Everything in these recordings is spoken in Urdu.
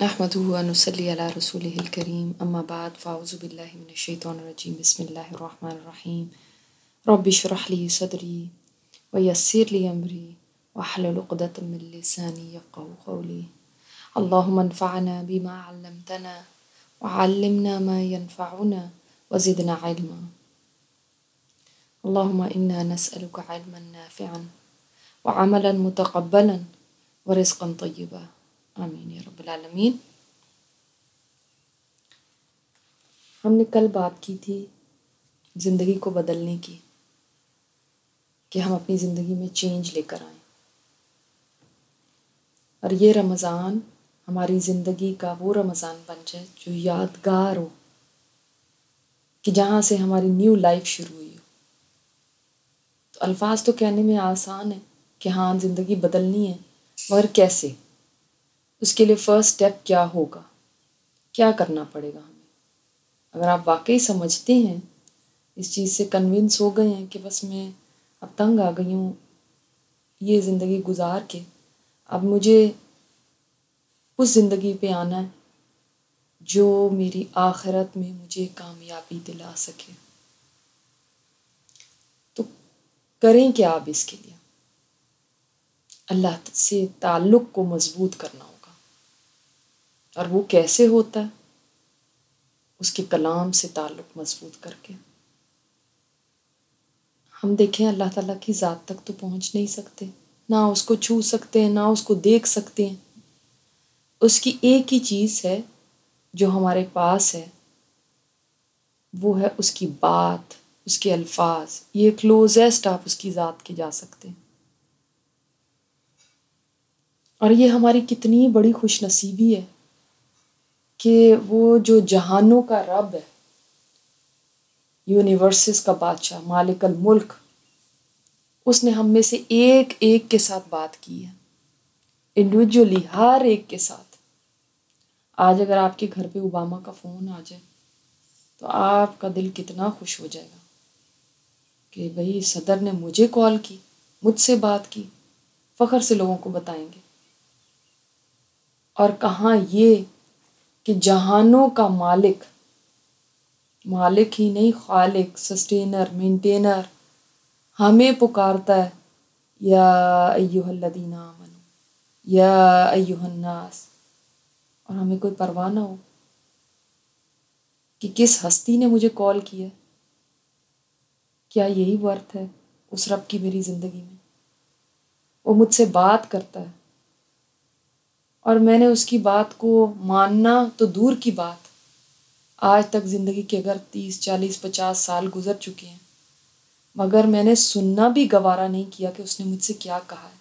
نحمده ونصلي على رسوله الكريم أما بعد فأعوذ بالله من الشيطان الرجيم بسم الله الرحمن الرحيم رب اشرح لي صدري ويسر لي أمري واحلل عقدة من لساني يفقهوا قولي اللهم انفعنا بما علمتنا وعلمنا ما ينفعنا وزدنا علما اللهم إنا نسألك علما نافعا وعملا متقبلا ورزقا طيبا آمین یا رب العالمین۔ ہم نے کل بات کی تھی زندگی کو بدلنے کی، کہ ہم اپنی زندگی میں چینج لے کر آئیں، اور یہ رمضان ہماری زندگی کا وہ رمضان بن جائے جو یادگار ہو، کہ جہاں سے ہماری نیو لائف شروع ہوئی ہو۔ تو الفاظ تو کہنے میں آسان ہے کہ ہاں زندگی بدلنی ہے، مگر کیسے؟ اس کے لیے فرسٹ اسٹیپ کیا ہوگا، کیا کرنا پڑے گا ہمیں؟ اگر آپ واقعی سمجھتے ہیں، اس چیز سے کنونس ہو گئے ہیں کہ بس میں اب تنگ آ گئی ہوں یہ زندگی گزار کے، اب مجھے اس زندگی پہ آنا ہے جو میری آخرت میں مجھے کامیابی دلا سکے، تو کریں کیا اب اس کے لیے؟ اللہ سے تعلق کو مضبوط کرنا ہوگا، اور وہ کیسے ہوتا ہے؟ اس کے کلام سے تعلق مضبوط کر کے۔ ہم دیکھیں اللہ تعالیٰ کی ذات تک تو پہنچ نہیں سکتے، نہ اس کو چھو سکتے ہیں، نہ اس کو دیکھ سکتے ہیں۔ اس کی ایک ہی چیز ہے جو ہمارے پاس ہے، وہ ہے اس کی بات، اس کے الفاظ، یہ کلوزسٹ آپ اس کی ذات کے جا سکتے ہیں۔ اور یہ ہماری کتنی بڑی خوش نصیبی ہے کہ وہ جو جہانوں کا رب ہے، یونیورسز کا بادشاہ، مالک الملک، اس نے ہم میں سے ایک ایک کے ساتھ بات کی ہے، انڈیویجولی ہر ایک کے ساتھ۔ آج اگر آپ کے گھر پہ اوباما کا فون آ جائے تو آپ کا دل کتنا خوش ہو جائے گا کہ بھئی صدر نے مجھے کال کی، مجھ سے بات کی، فخر سے لوگوں کو بتائیں گے۔ اور کہاں یہ کہ جہانوں کا مالک، مالک ہی نہیں خالق، سسٹینر، مینٹینر، ہمیں پکارتا ہے، یا ایھا الذین آمنوا یا ایھا الناس، اور ہمیں کوئی پرواہ نہ ہو کہ کس ہستی نے مجھے کال کیا ہے۔ کیا یہی ورتھ ہے اس رب کی میری زندگی میں؟ وہ مجھ سے بات کرتا ہے، اور میں نے اس کی بات کو ماننا تو دور کی بات، آج تک زندگی کے اگر 30 40 50 سال گزر چکے ہیں، مگر میں نے سننا بھی گوارا نہیں کیا کہ اس نے مجھ سے کیا کہا ہے۔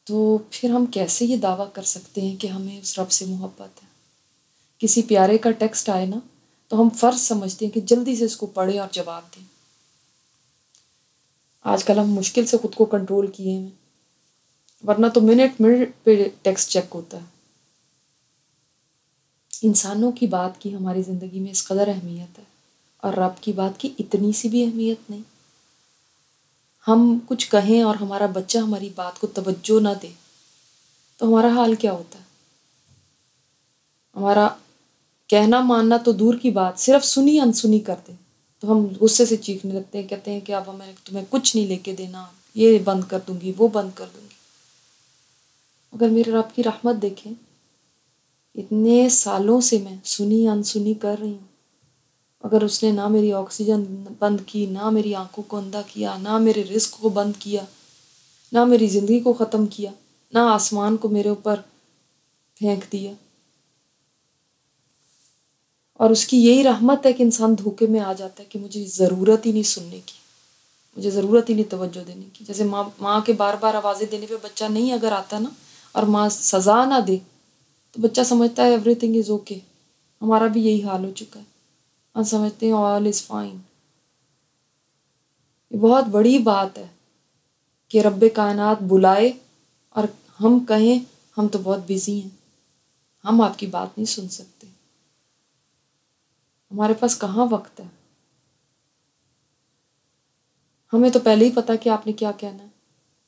تو پھر ہم کیسے یہ دعویٰ کر سکتے ہیں کہ ہمیں اس رب سے محبت ہے؟ کسی پیارے کا ٹیکسٹ آئے نا تو ہم فرض سمجھتے ہیں کہ جلدی سے اس کو پڑھیں اور جواب دیں۔ آج کل ہم مشکل سے خود کو کنٹرول کیے ہیں، ورنہ تو منٹ منٹ پہ ٹیکسٹ چیک ہوتا ہے۔ انسانوں کی بات کی ہماری زندگی میں اس قدر اہمیت ہے، اور رب کی بات کی اتنی سی بھی اہمیت نہیں۔ ہم کچھ کہیں اور ہمارا بچہ ہماری بات کو توجہ نہ دے تو ہمارا حال کیا ہوتا ہے؟ ہمارا کہنا ماننا تو دور کی بات، صرف سنی انسنی کر دیں تو ہم غصے سے چیخنے لگتے ہیں، کہتے ہیں کہ اب میں تمہیں کچھ نہیں لے کے دینا، یہ بند کر دوں گی، وہ بند کر دوں گی۔ مگر میرے رب کی رحمت دیکھیں، اتنے سالوں سے میں سنی انسنی کر رہی ہوں، اگر اس نے نہ میری آکسیجن بند کی، نہ میری آنکھوں کو اندھا کیا، نہ میرے رزق کو بند کیا، نہ میری زندگی کو ختم کیا، نہ آسمان کو میرے اوپر پھینک دیا، اور اس کی یہی رحمت ہے کہ انسان دھوکے میں آ جاتا ہے کہ مجھے ضرورت ہی نہیں سننے کی، مجھے ضرورت ہی نہیں توجہ دینے کی۔ جیسے ماں کے بار بار آوازیں دینے پہ بچہ نہیں اگر آتا نا، اور ماں سزا نہ دے تو بچہ سمجھتا ہے ایوری تھنگ از اوکے۔ ہمارا بھی یہی حال ہو چکا ہے، ہم سمجھتے ہیں آل از فائن۔ یہ بہت بڑی بات ہے کہ رب کائنات بلائے اور ہم کہیں ہم تو بہت بیزی ہیں، ہم آپ کی بات نہیں سن سکتے، ہمارے پاس کہاں وقت ہے، ہمیں تو پہلے ہی پتہ کہ آپ نے کیا کہنا ہے،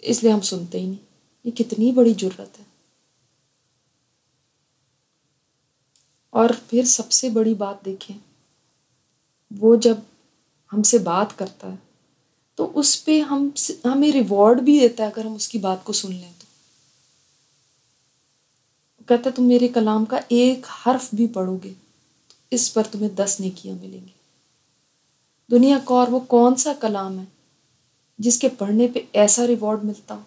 اس لیے ہم سنتے ہی نہیں۔ یہ کتنی بڑی جرت ہے۔ اور پھر سب سے بڑی بات دیکھیں، وہ جب ہم سے بات کرتا ہے تو اس پہ ہمیں ریوارڈ بھی دیتا ہے اگر ہم اس کی بات کو سن لیں تو۔ کہتا ہے تم میرے کلام کا ایک حرف بھی پڑھو گے تو اس پر تمہیں 10 نیکیاں ملیں گی۔ دنیا کا اور وہ کون سا کلام ہے جس کے پڑھنے پہ ایسا ریوارڈ ملتا ہو؟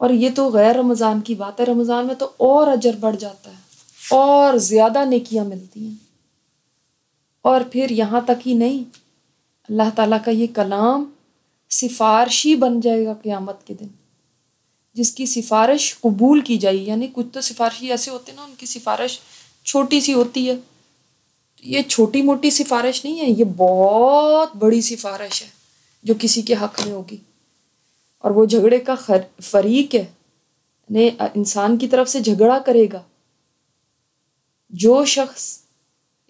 اور یہ تو غیر رمضان کی بات ہے، رمضان میں تو اور اجر بڑھ جاتا ہے اور زیادہ نیکیاں ملتی ہیں۔ اور پھر یہاں تک ہی نہیں، اللہ تعالیٰ کا یہ کلام سفارشی بن جائے گا قیامت کے دن، جس کی سفارش قبول کی جائے۔ یعنی کچھ تو سفارشی ایسے ہوتے ہیں نا، ان کی سفارش چھوٹی سی ہوتی ہے، یہ چھوٹی موٹی سفارش نہیں ہے، یہ بہت بڑی سفارش ہے جو کسی کے حق میں ہوگی۔ اور وہ جھگڑے کا فریق ہے، یعنی انسان کی طرف سے جھگڑا کرے گا جو شخص،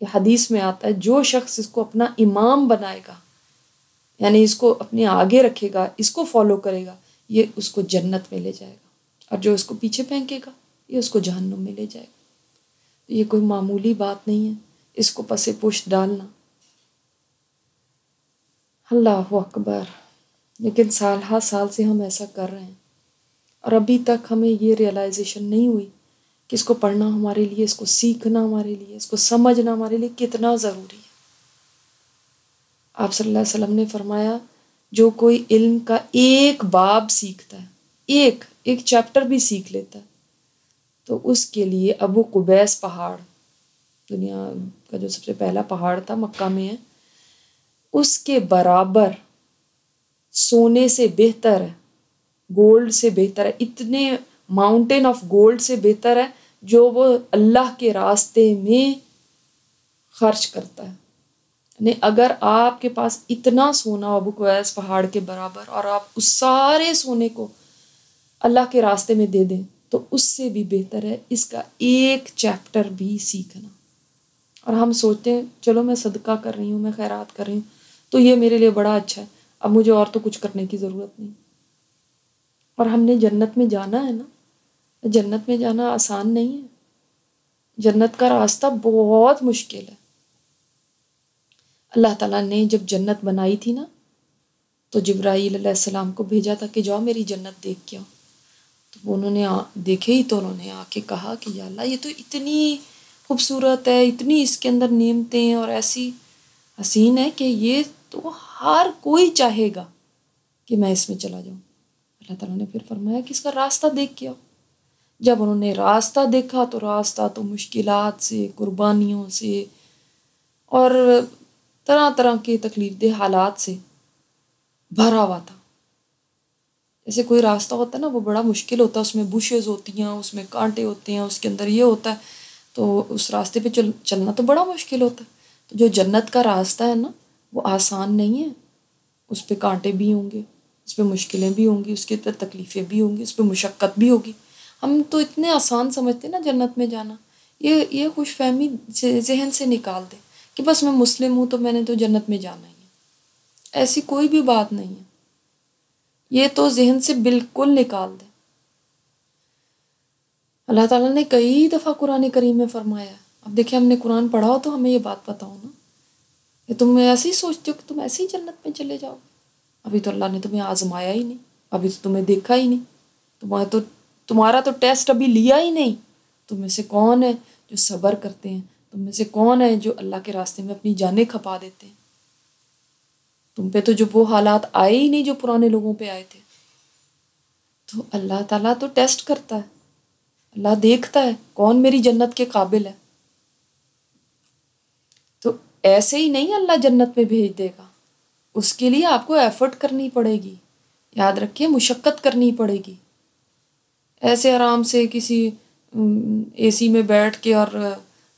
یہ حدیث میں آتا ہے، جو شخص اس کو اپنا امام بنائے گا، یعنی اس کو اپنے آگے رکھے گا، اس کو فالو کرے گا، یہ اس کو جنت میں لے جائے گا، اور جو اس کو پیچھے پھینکے گا یہ اس کو جہنم میں لے جائے گا۔ یہ کوئی معمولی بات نہیں ہے اس کو پس پشت ڈالنا۔ اللہ اکبر! لیکن سال ہا سال سے ہم ایسا کر رہے ہیں اور ابھی تک ہمیں یہ ریئلائزیشن نہیں ہوئی کہ اس کو پڑھنا ہمارے لیے، اس کو سیکھنا ہمارے لیے، اس کو سمجھنا ہمارے لیے کتنا ضروری ہے۔ آپ صلی اللہ علیہ وسلم نے فرمایا جو کوئی علم کا ایک باب سیکھتا ہے، ایک چیپٹر بھی سیکھ لیتا ہے، تو اس کے لیے ابو قبیس پہاڑ، دنیا کا جو سب سے پہلا پہاڑ تھا مکہ میں ہے، اس کے برابر سونے سے بہتر ہے، گولڈ سے بہتر ہے، اتنے ماؤنٹین آف گولڈ سے بہتر ہے جو وہ اللہ کے راستے میں خرچ کرتا ہے۔ یعنی اگر آپ کے پاس اتنا سونا ابو قبیس پہاڑ کے برابر اور آپ اس سارے سونے کو اللہ کے راستے میں دے دیں تو اس سے بھی بہتر ہے اس کا ایک چیپٹر بھی سیکھنا۔ اور ہم سوچتے ہیں چلو میں صدقہ کر رہی ہوں، میں خیرات کر رہی ہوں تو یہ میرے لیے بڑا اچھا ہے، اب مجھے اور تو کچھ کرنے کی ضرورت نہیں۔ اور ہم نے جنت میں جانا ہے نا، جنت میں جانا آسان نہیں ہے، جنت کا راستہ بہت مشکل ہے۔ اللہ تعالیٰ نے جب جنت بنائی تھی نا تو جبرائیل علیہ السلام کو بھیجا تھا کہ جاؤ میری جنت دیکھ کے آؤ، تو وہ انہوں نے دیکھے ہی تو انہوں نے آ کے کہا کہ یا اللہ یہ تو اتنی خوبصورت ہے، اتنی اس کے اندر نعمتیں ہیں اور ایسی حسین ہے کہ یہ تو ہر کوئی چاہے گا کہ میں اس میں چلا جاؤں۔ اللہ تعالیٰ نے پھر فرمایا کہ اس کا راستہ دیکھ کے آؤ۔ جب انہوں نے راستہ دیکھا تو راستہ تو مشکلات سے، قربانیوں سے اور طرح طرح کے تکلیف دہ حالات سے بھرا ہوا تھا۔ جیسے کوئی راستہ ہوتا ہے نا وہ بڑا مشکل ہوتا ہے، اس میں بشز ہوتی ہیں، اس میں کانٹے ہوتے ہیں، اس کے اندر یہ ہوتا ہے، تو اس راستے پہ چلنا تو بڑا مشکل ہوتا ہے۔ تو جو جنت کا راستہ ہے نا وہ آسان نہیں ہے، اس پہ کانٹے بھی ہوں گے، اس پہ مشکلیں بھی ہوں گی، اس کے اندر تکلیفیں بھی ہوں گی، اس پہ مشقت بھی ہوگی۔ ہم تو اتنے آسان سمجھتے ہیں نا جنت میں جانا، یہ خوش فہمی ذہن سے نکال دے کہ بس میں مسلم ہوں تو میں نے تو جنت میں جانا ہی ہے۔ ایسی کوئی بھی بات نہیں ہے، یہ تو ذہن سے بالکل نکال دیں۔ اللہ تعالیٰ نے کئی دفعہ قرآن کریم میں فرمایا ہے، اب دیکھیں ہم نے قرآن پڑھا ہو تو ہمیں یہ بات پتہ ہو نا، کہ تم ایسے ہی سوچتے ہو کہ تم ایسے ہی جنت میں چلے جاؤ، ابھی تو اللہ نے تمہیں آزمایا ہی نہیں، ابھی تو تمہیں دیکھا ہی نہیں، تمہارا تو ٹیسٹ ابھی لیا ہی نہیں۔ تم میں سے کون ہے جو صبر کرتے ہیں؟ تم میں سے کون ہے جو اللہ کے راستے میں اپنی جانیں کھپا دیتے ہیں؟ تم پہ تو جو وہ حالات آئے ہی نہیں جو پرانے لوگوں پہ آئے تھے۔ تو اللہ تعالیٰ تو ٹیسٹ کرتا ہے، اللہ دیکھتا ہے کون میری جنت کے قابل ہے۔ تو ایسے ہی نہیں اللہ جنت میں بھیج دے گا، اس کے لیے آپ کو ایفرٹ کرنی پڑے گی، یاد رکھیے مشقت کرنی پڑے گی۔ ایسے آرام سے کسی اے سی میں بیٹھ کے اور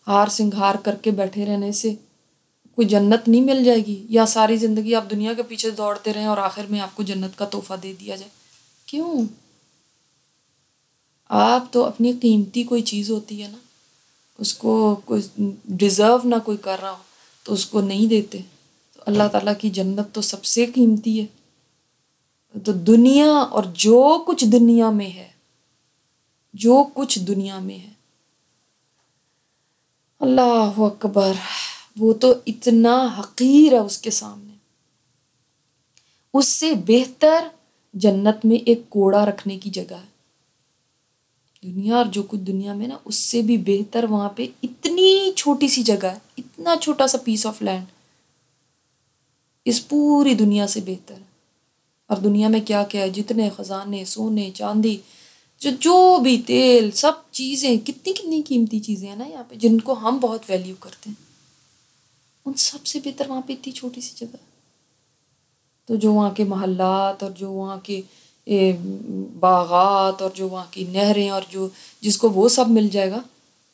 ہار سنگھار کر کے بیٹھے رہنے سے کوئی جنت نہیں مل جائے گی، یا ساری زندگی آپ دنیا کے پیچھے دوڑتے رہیں اور آخر میں آپ کو جنت کا تحفہ دے دیا جائے۔ کیوں؟ آپ تو اپنی قیمتی کوئی چیز ہوتی ہے نا، اس کو کوئی ڈیزرو نہ کوئی کر رہا ہو تو اس کو نہیں دیتے۔ تو اللہ تعالیٰ کی جنت تو سب سے قیمتی ہے۔ تو دنیا اور جو کچھ دنیا میں ہے، جو کچھ دنیا میں ہے اللہ اکبر، وہ تو اتنا حقیر ہے اس کے سامنے. اس سے بہتر جنت میں ایک کوڑا رکھنے کی جگہ ہے. دنیا اور جو کچھ دنیا میں نا، اس سے بھی بہتر وہاں پہ اتنی چھوٹی سی جگہ ہے، اتنا چھوٹا سا پیس آف لینڈ اس پوری دنیا سے بہتر ہے. اور دنیا میں کیا کیا ہے، جتنے خزانے، سونے چاندی، جو بھی تیل، سب چیزیں، کتنی کتنی قیمتی چیزیں ہیں نا یہاں پہ، جن کو ہم بہت ویلیو کرتے ہیں، ان سب سے بہتر وہاں پہ اتنی چھوٹی سی جگہ ہے. تو جو وہاں کے محلات اور جو وہاں کے باغات اور جو وہاں کی نہریں اور جو جس کو وہ سب مل جائے گا،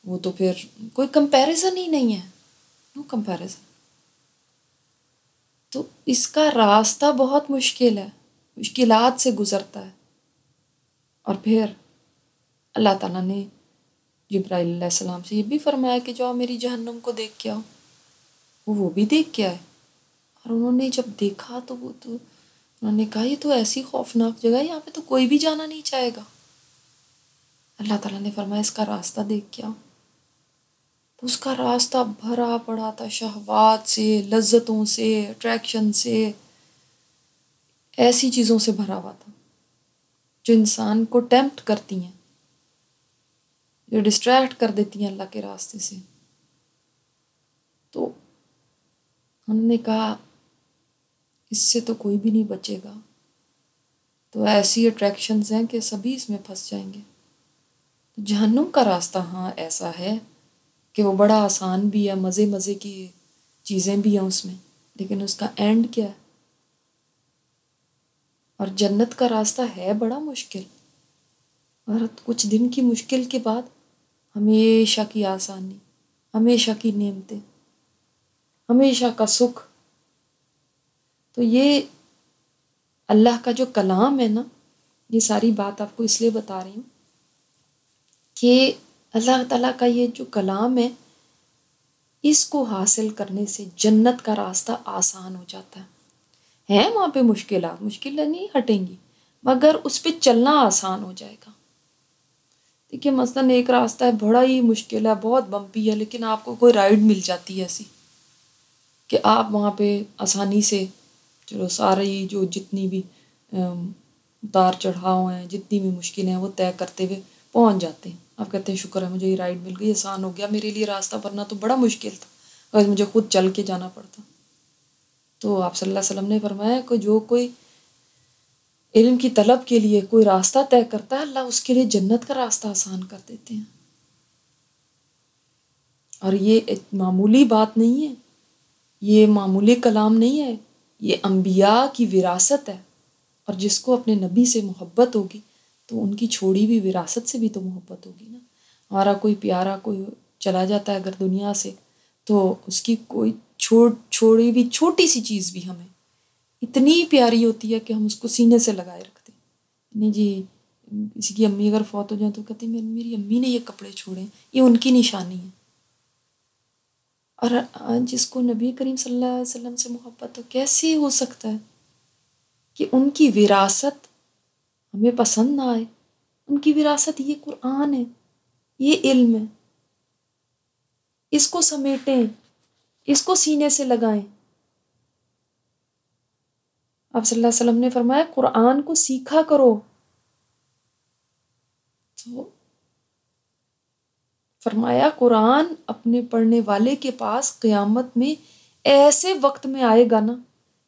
وہ تو پھر کوئی کمپیریزن ہی نہیں ہے، نو کمپیریزن. تو اس کا راستہ بہت مشکل ہے، مشکلات سے گزرتا ہے. اور پھر اللہ تعالیٰ نے جبرائیل علیہ السلام سے یہ بھی فرمایا کہ جاؤ میری جہنم کو دیکھ کے آؤ. وہ بھی دیکھ کے آئے، اور انہوں نے جب دیکھا تو انہوں نے کہا یہ تو ایسی خوفناک جگہ ہے، یہاں پہ تو کوئی بھی جانا نہیں چاہے گا. اللہ تعالیٰ نے فرمایا اس کا راستہ دیکھ کے آؤ. تو اس کا راستہ بھرا پڑا تھا شہوات سے، لذتوں سے، اٹریکشن سے، ایسی چیزوں سے بھرا ہوا تھا جو انسان کو ٹیمپٹ کرتی ہیں، جو ڈسٹریکٹ کر دیتی ہیں اللہ کے راستے سے. تو ہم نے کہا اس سے تو کوئی بھی نہیں بچے گا. تو ایسی اٹریکشنز ہیں کہ سبھی اس میں پھنس جائیں گے. جہنم کا راستہ ہاں ایسا ہے کہ وہ بڑا آسان بھی ہے، مزے مزے کی چیزیں بھی ہیں اس میں، لیکن اس کا اینڈ کیا ہے. اور جنت کا راستہ ہے بڑا مشکل، اور کچھ دن کی مشکل کے بعد ہمیشہ کی آسانی، ہمیشہ کی نعمتیں، ہمیشہ کا سکھ. تو یہ اللہ کا جو کلام ہے نا، یہ ساری بات آپ کو اس لیے بتا رہی ہوں کہ اللہ تعالیٰ کا یہ جو کلام ہے، اس کو حاصل کرنے سے جنت کا راستہ آسان ہو جاتا ہے. ہیں وہاں پہ مشکلات، مشکلیں نہیں ہٹیں گی، مگر اس پہ چلنا آسان ہو جائے گا. دیکھیے مثلاً ایک راستہ ہے بڑا ہی مشکل ہے، بہت بمپی ہے، لیکن آپ کو کوئی رائڈ مل جاتی ہے ایسی کہ آپ وہاں پہ آسانی سے چلو ساری جو جتنی بھی اتار چڑھاؤ ہیں، جتنی بھی مشکلیں ہیں، وہ طے کرتے ہوئے پہنچ جاتے ہیں. آپ کہتے ہیں شکر ہے مجھے یہ رائڈ مل گئی، آسان ہو گیا میرے لیے راستہ، ورنہ تو بڑا مشکل تھا اگر مجھے خود چل کے جانا پڑتا. تو آپ صلی اللہ علیہ وسلم نے فرمایا کہ جو کوئی علم کی طلب کے لیے کوئی راستہ طے کرتا ہے، اللہ اس کے لیے جنت کا راستہ آسان کر دیتے ہیں. اور یہ معمولی بات نہیں ہے، یہ معمولی کلام نہیں ہے، یہ انبیاء کی وراثت ہے. اور جس کو اپنے نبی سے محبت ہوگی تو ان کی چھوڑی ہوئی وراثت سے بھی تو محبت ہوگی نا. ہمارا کوئی پیارا کوئی چلا جاتا ہے اگر دنیا سے، تو اس کی کوئی چھوڑی ہوئی چھوٹی سی چیز بھی ہمیں اتنی پیاری ہوتی ہے کہ ہم اس کو سینے سے لگائے رکھتے ہیں. نہیں جی، کسی کی امی اگر فوت ہو جائیں تو کہتے ہیں میری امی نے یہ کپڑے چھوڑے، یہ ان کی نشانی ہے. اور جس کو نبی کریم صلی اللہ علیہ وسلم سے محبت ہو، کیسے ہو سکتا ہے کہ ان کی وراثت ہمیں پسند نہ آئے؟ ان کی وراثت یہ قرآن ہے، یہ علم ہے، اس کو سمیٹیں، اس کو سینے سے لگائیں. آپ صلی اللہ علیہ وسلم نے فرمایا قرآن کو سیکھا کرو. تو فرمایا قرآن اپنے پڑھنے والے کے پاس قیامت میں ایسے وقت میں آئے گا نا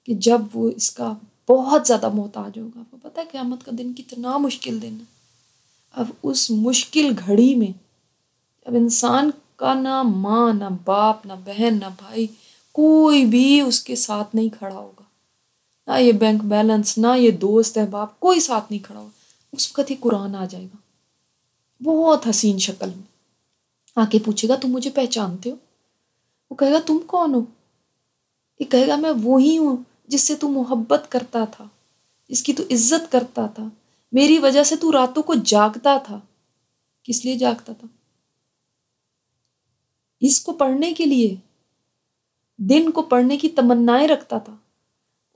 کہ جب وہ اس کا بہت زیادہ محتاج ہوگا. آپ کو پتہ ہے قیامت کا دن کتنا مشکل دن ہے. اب اس مشکل گھڑی میں اب انسان کا نہ ماں، نہ باپ، نہ بہن، نہ بھائی، کوئی بھی اس کے ساتھ نہیں کھڑا ہوگا، نہ یہ بینک بیلنس، نہ یہ دوست احباب، کوئی ساتھ نہیں کھڑا ہوگا. اس وقت ہی قرآن آ جائے گا بہت حسین شکل میں، آ کے پوچھے گا تم مجھے پہچانتے ہو؟ وہ کہے گا تم کون ہو؟ یہ کہے گا میں وہی ہوں جس سے تو محبت کرتا تھا، جس کی تو عزت کرتا تھا، میری وجہ سے تو راتوں کو جاگتا تھا. کس لیے جاگتا تھا؟ اس کو پڑھنے کے لیے، دن کو پڑھنے کی تمنائیں رکھتا تھا.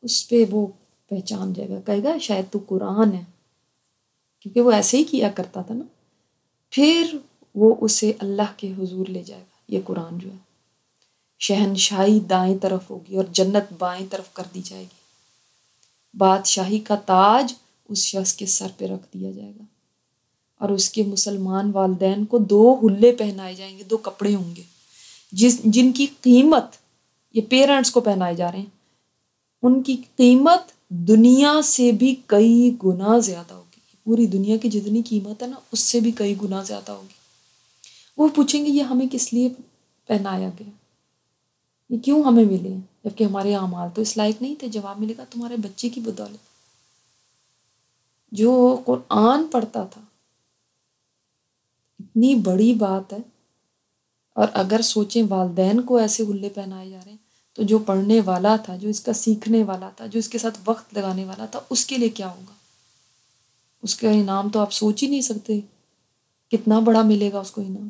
اس پہ وہ پہچان جائے گا، کہے گا شاید تو قرآن ہے، کیونکہ وہ ایسے ہی کیا کرتا تھا نا. پھر وہ اسے اللہ کے حضور لے جائے گا. یہ قرآن جو ہے، شہنشاہی دائیں طرف ہوگی اور جنت بائیں طرف کر دی جائے گی، بادشاہی کا تاج اس شخص کے سر پہ رکھ دیا جائے گا، اور اس کے مسلمان والدین کو 2 حلے پہنائے جائیں گے، 2 کپڑے ہوں گے جن کی قیمت، یہ پیرنٹس کو پہنائے جا رہے ہیں، ان کی قیمت دنیا سے بھی کئی گنا زیادہ ہوگی، پوری دنیا کی جتنی قیمت ہے نا اس سے بھی کئی گنا زیادہ ہوگی۔ وہ پوچھیں گے یہ ہمیں کس لیے پہنایا گیا، یہ کیوں ہمیں ملے ہیں، جبکہ ہمارے اعمال تو اس لائق نہیں تھے۔ جواب ملے گا تمہارے بچے کی بدولت، جو قرآن پڑھتا تھا۔ اتنی بڑی بات ہے، اور اگر سوچیں والدین کو ایسے حلے پہنائے جا رہے ہیں، تو جو پڑھنے والا تھا، جو اس کا سیکھنے والا تھا، جو اس کے ساتھ وقت لگانے والا تھا، اس کے لیے کیا ہوگا؟ اس کا انعام تو آپ سوچ ہی نہیں سکتے کتنا بڑا ملے گا اس کو انعام۔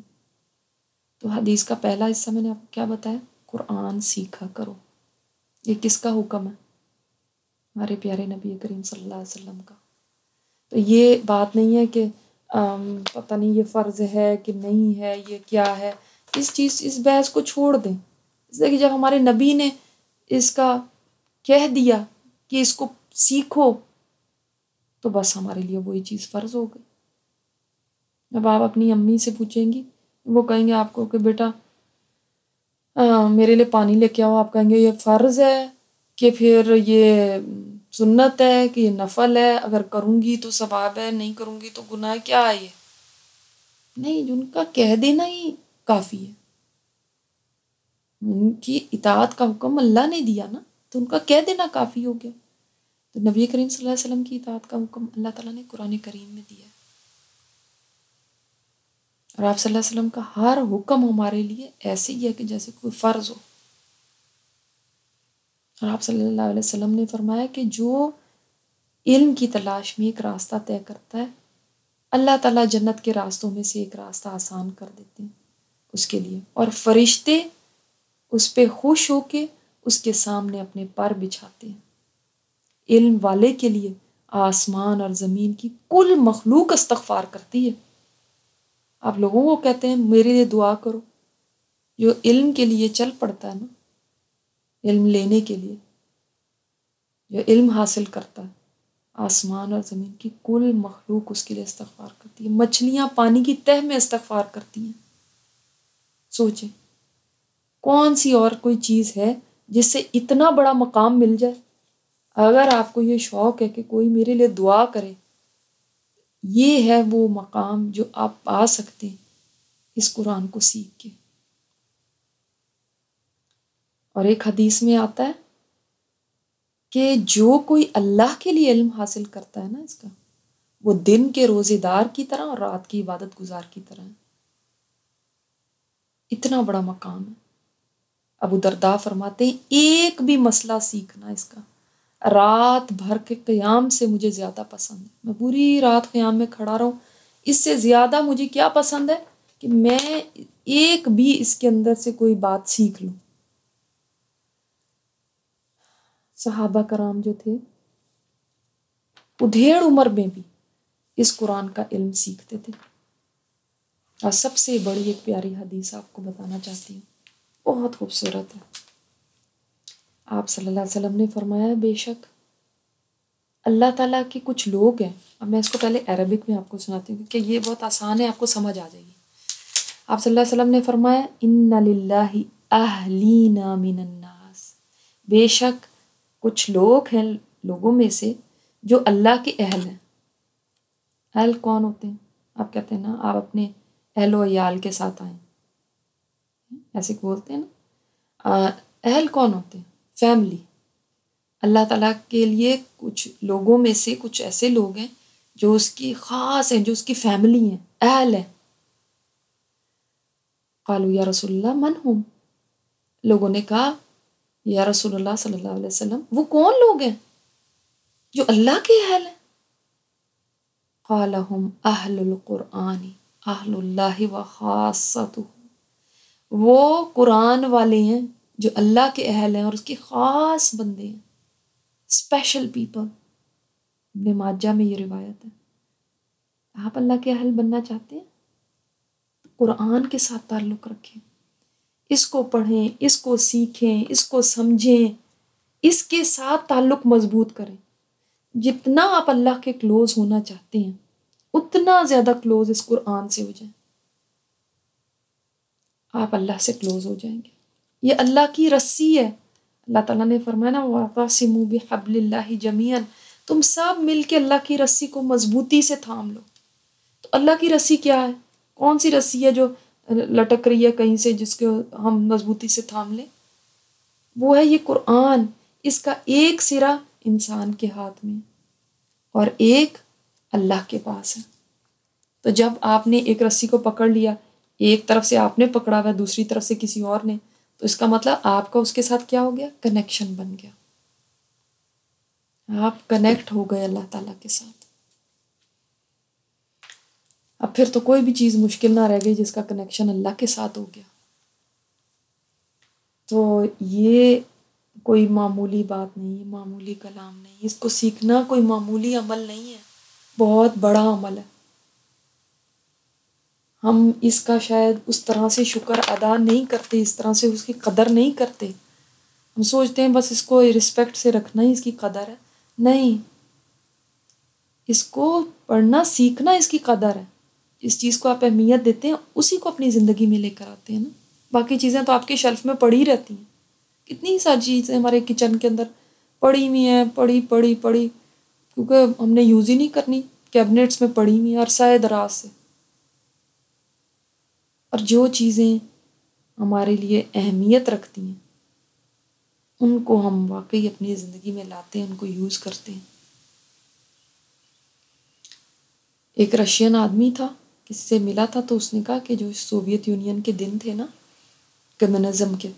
تو حدیث کا پہلا حصہ میں نے آپ کو کیا بتایا؟ قرآن سیکھا کرو۔ یہ کس کا حکم ہے؟ ہمارے پیارے نبی کریم صلی اللہ علیہ وسلم کا۔ تو یہ بات نہیں ہے کہ پتہ نہیں یہ فرض ہے کہ نہیں ہے، یہ کیا ہے، اس بحث کو چھوڑ دیں۔ اس لیے کہ جب ہمارے نبی نے اس کا کہہ دیا کہ اس کو سیکھو، تو بس ہمارے لیے وہی چیز فرض ہو گئی۔ جب آپ اپنی امی سے پوچھیں گی، وہ کہیں گے آپ کو کہ بیٹا میرے لیے پانی لے کے آؤ، آپ کہیں گے یہ فرض ہے کہ پھر یہ سنت ہے کہ یہ نفل ہے، اگر کروں گی تو ثواب ہے، نہیں کروں گی تو گناہ ہے، کیا ہے یہ؟ نہیں، ان کا کہہ دینا ہی کافی ہے۔ ان کی اطاعت کا حکم اللہ نے دیا نا، تو ان کا کہہ دینا کافی ہو گیا۔ تو نبی کریم صلی اللہ علیہ وسلم کی اطاعت کا حکم اللہ تعالیٰ نے قرآن کریم میں دیا ہے، اور آپ صلی اللہ علیہ وسلم کا ہر حکم ہمارے لیے ایسے ہی ہے کہ جیسے کوئی فرض ہو۔ اور آپ صلی اللہ علیہ وسلم نے فرمایا کہ جو علم کی تلاش میں ایک راستہ طے کرتا ہے، اللہ تعالیٰ جنت کے راستوں میں سے ایک راستہ آسان کر دیتے ہیں اس کے لیے، اور فرشتے اس پہ خوش ہو کے اس کے سامنے اپنے پر بچھاتے ہیں۔ علم والے کے لیے آسمان اور زمین کی کل مخلوق استغفار کرتی ہے۔ آپ لوگوں کو کہتے ہیں میرے لیے دعا کرو، جو علم کے لیے چل پڑتا ہے نا، علم لینے کے لیے، جو علم حاصل کرتا ہے، آسمان اور زمین کی کل مخلوق اس کے لیے استغفار کرتی ہے۔ مچھلیاں پانی کی تہ میں استغفار کرتی ہیں۔ سوچیں کون سی اور کوئی چیز ہے جس سے اتنا بڑا مقام مل جائے؟ اگر آپ کو یہ شوق ہے کہ کوئی میرے لیے دعا کرے، یہ ہے وہ مقام جو آپ پا سکتے ہیں اس قرآن کو سیکھ کے۔ اور ایک حدیث میں آتا ہے کہ جو کوئی اللہ کے لیے علم حاصل کرتا ہے نا، اس کا وہ دن کے روزے دار کی طرح اور رات کی عبادت گزار کی طرح ہے۔ اتنا بڑا مقام ہے۔ ابو درداء فرماتے ہیں ایک بھی مسئلہ سیکھنا اس کا رات بھر کے قیام سے مجھے زیادہ پسند ہے۔ میں پوری رات قیام میں کھڑا رہوں، اس سے زیادہ مجھے کیا پسند ہے کہ میں ایک بھی اس کے اندر سے کوئی بات سیکھ لوں۔ صحابہ کرام جو تھے ادھیڑ عمر میں بھی اس قرآن کا علم سیکھتے تھے۔ اور سب سے بڑی ایک پیاری حدیث آپ کو بتانا چاہتی ہوں، بہت خوبصورت ہے۔ آپ صلی اللہ علیہ وسلم نے فرمایا بے شک اللہ تعالیٰ کے کچھ لوگ ہیں، اب میں اس کو پہلے عربک میں آپ کو سناتی ہوں کہ یہ بہت آسان ہے، آپ کو سمجھ آ جائے گی۔ آپ صلی اللہ علیہ وسلم نے فرمایا ان للہ اہلین من الناس، بے شک کچھ لوگ ہیں لوگوں میں سے جو اللہ کے اہل ہیں۔ اہل کون ہوتے ہیں؟ آپ کہتے ہیں نا آپ اپنے اہل و عیال کے ساتھ آئیں، ایسے بولتے ہیں نا۔ اہل کون ہوتے ہیں؟ فیملی۔ اللہ تعالیٰ کے لیے کچھ لوگوں میں سے کچھ ایسے لوگ ہیں جو اس کی خاص ہیں، جو اس کی فیملی ہیں، اہل ہیں۔ قالوا یا رسول اللہ من ہم، لوگوں نے کہا یا رسول اللہ صلی اللہ علیہ وسلم وہ کون لوگ ہیں جو اللہ کے اہل ہیں؟ قال هم اہل القرآن اہل اللہ و خاصتہ، وہ قرآن والے ہیں جو اللہ کے اہل ہیں اور اس کے خاص بندے ہیں، اسپیشل پیپل۔ ابن ماجہ میں یہ روایت ہے۔ آپ اللہ کے اہل بننا چاہتے ہیں؟ قرآن کے ساتھ تعلق رکھیں، اس کو پڑھیں، اس کو سیکھیں، اس کو سمجھیں، اس کے ساتھ تعلق مضبوط کریں۔ جتنا آپ اللہ کے کلوز ہونا چاہتے ہیں اتنا زیادہ کلوز اس قرآن سے ہو جائیں، آپ اللہ سے کلوز ہو جائیں گے۔ یہ اللہ کی رسی ہے۔ اللہ تعالیٰ نے فرمایا نا وَاعْتَصِمُوا بِحَبْلِ اللَّهِ جَمِيعًا، تم سب مل کے اللہ کی رسی کو مضبوطی سے تھام لو۔ تو اللہ کی رسی کیا ہے؟ کون سی رسی ہے جو لٹک رہی ہے کہیں سے جس کو ہم مضبوطی سے تھام لیں؟ وہ ہے یہ قرآن۔ اس کا ایک سرا انسان کے ہاتھ میں اور ایک اللہ کے پاس ہے۔ تو جب آپ نے ایک رسی کو پکڑ لیا، ایک طرف سے آپ نے پکڑا ہوا، دوسری طرف سے کسی اور نے، تو اس کا مطلب آپ کا اس کے ساتھ کیا ہو گیا؟ کنیکشن بن گیا، آپ کنیکٹ ہو گئے اللہ تعالیٰ کے ساتھ۔ اب پھر تو کوئی بھی چیز مشکل نہ رہ گئی جس کا کنیکشن اللہ کے ساتھ ہو گیا۔ تو یہ کوئی معمولی بات نہیں ہے، معمولی کلام نہیں، اس کو سیکھنا کوئی معمولی عمل نہیں ہے، بہت بڑا عمل ہے۔ ہم اس کا شاید اس طرح سے شکر ادا نہیں کرتے، اس طرح سے اس کی قدر نہیں کرتے۔ ہم سوچتے ہیں بس اس کو رسپیکٹ سے رکھنا ہی اس کی قدر ہے، نہیں، اس کو پڑھنا سیکھنا اس کی قدر ہے۔ جس چیز کو آپ اہمیت دیتے ہیں اسی کو اپنی زندگی میں لے کر آتے ہیں نا۔ باقی چیزیں تو آپ کے شیلف میں پڑی رہتی ہیں، کتنی ساری چیزیں ہمارے کچن کے اندر پڑی ہوئی ہیں، پڑی کیونکہ ہم نے یوز ہی نہیں کرنی، کیبنٹس میں پڑی ہوئی ہیں عرصہ دراز سے۔ اور جو چیزیں ہمارے لیے اہمیت رکھتی ہیں ان کو ہم واقعی اپنی زندگی میں لاتے ہیں، ان کو یوز کرتے ہیں۔ ایک رشین آدمی تھا، کسی سے ملا تھا تو اس نے کہا کہ جو سوویت یونین کے دن تھے نا کمیونزم کے،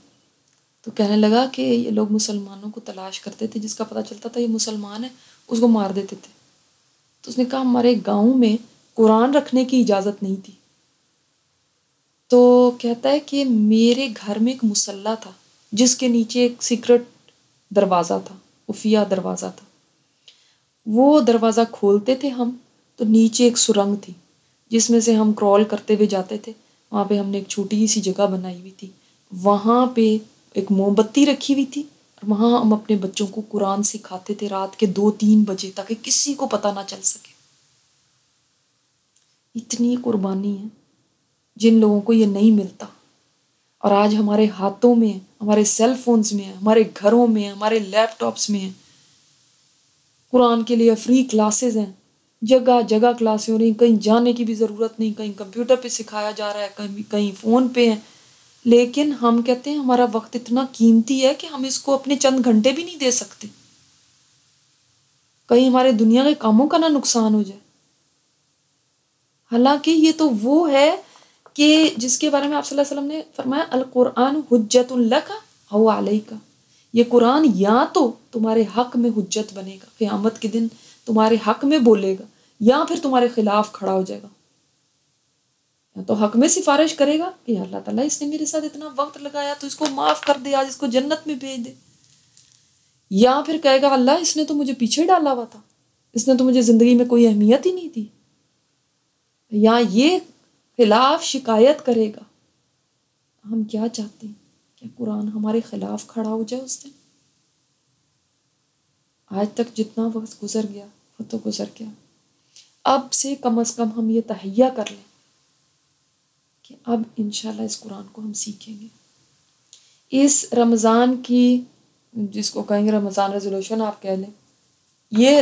تو کہنے لگا کہ یہ لوگ مسلمانوں کو تلاش کرتے تھے، جس کا پتہ چلتا تھا یہ مسلمان ہے اس کو مار دیتے تھے۔ تو اس نے کہا ہمارے گاؤں میں قرآن رکھنے کی اجازت نہیں تھی، تو کہتا ہے کہ میرے گھر میں ایک مصلی تھا جس کے نیچے ایک سیکرٹ دروازہ تھا، خفیہ دروازہ تھا۔ وہ دروازہ کھولتے تھے ہم تو نیچے ایک سرنگ تھی جس میں سے ہم کرال کرتے ہوئے جاتے تھے۔ وہاں پہ ہم نے ایک چھوٹی سی جگہ بنائی ہوئی تھی، وہاں پہ ایک موم بتی رکھی ہوئی تھی اور وہاں ہم اپنے بچوں کو قرآن سکھاتے تھے رات کے 2-3 بجے تاکہ کسی کو پتہ نہ چل سکے۔ اتنی قربانی ہے جن لوگوں کو یہ نہیں ملتا، اور آج ہمارے ہاتھوں میں، ہمارے سیل فونز میں، ہمارے گھروں میں، ہمارے لیپ ٹاپس میں قرآن کے لیے فری کلاسز ہیں، جگہ جگہ کلاسیں ہو رہی ہیں، کہیں جانے کی بھی ضرورت نہیں، کہیں کمپیوٹر پہ سکھایا جا رہا ہے، کہیں فون پہ ہیں، لیکن ہم کہتے ہیں ہمارا وقت اتنا قیمتی ہے کہ ہم اس کو اپنے چند گھنٹے بھی نہیں دے سکتے، کہیں ہمارے دنیا کے کاموں کا نہ نقصان ہو جائے۔ حالانکہ یہ تو وہ ہے کہ جس کے بارے میں آپ صلی اللہ علیہ وسلم نے فرمایا القرآن حجت لک او علیک، یہ قرآن یا تو تمہارے حق میں حجت بنے گا، قیامت کے دن تمہارے حق میں بولے گا، یا پھر تمہارے خلاف کھڑا ہو جائے گا۔ یا تو حق میں سفارش کرے گا کہ اللہ تعالیٰ اس نے میرے ساتھ اتنا وقت لگایا تو اس کو معاف کر دے، آج اس کو جنت میں بھیج دے، یا پھر کہے گا اللہ اس نے تو مجھے پیچھے ڈالا ہوا تھا، اس نے تو مجھے زندگی میں کوئی اہمیت ہی نہیں تھی، یا یہ خلاف شکایت کرے گا۔ ہم کیا چاہتے ہیں کہ قرآن ہمارے خلاف کھڑا ہو جائے اس دن؟ آج تک جتنا وقت گزر گیا وہ تو گزر گیا، اب سے کم از کم ہم یہ تہیہ کر لیں کہ اب انشاءاللہ اس قرآن کو ہم سیکھیں گے۔ اس رمضان کی، جس کو کہیں گے رمضان ریزولوشن آپ کہہ لیں، یہ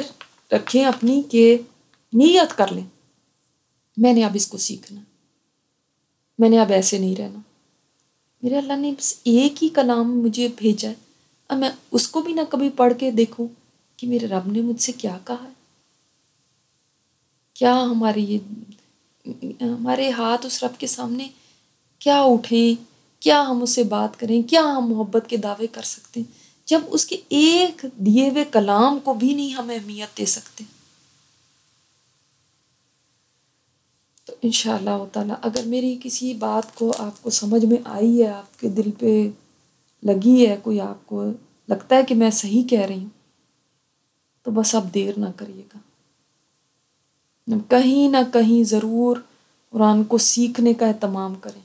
رکھیں اپنی کہ نیت کر لیں میں نے اب اس کو سیکھنا، میں نے اب ایسے نہیں رہنا، میرے اللہ نے بس ایک ہی کلام مجھے بھیجا ہے، اب میں اس کو بھی نہ کبھی پڑھ کے دیکھوں کہ میرے رب نے مجھ سے کیا کہا ہے۔ کیا ہمارے ہاتھ اس رب کے سامنے کیا اٹھیں، کیا ہم اس سے بات کریں، کیا ہم محبت کے دعوے کر سکتے ہیں جب اس کے ایک دیے ہوئے کلام کو بھی نہیں ہم اہمیت دے سکتے۔ تو انشاءاللہ تعالیٰ اگر میری کسی بات کو آپ کو سمجھ میں آئی ہے، آپ کے دل پہ لگی ہے، کوئی آپ کو لگتا ہے کہ میں صحیح کہہ رہی ہوں، تو بس آپ دیر نہ کریے گا، کہیں نہ کہیں ضرور قرآن کو سیکھنے کا اہتمام کریں۔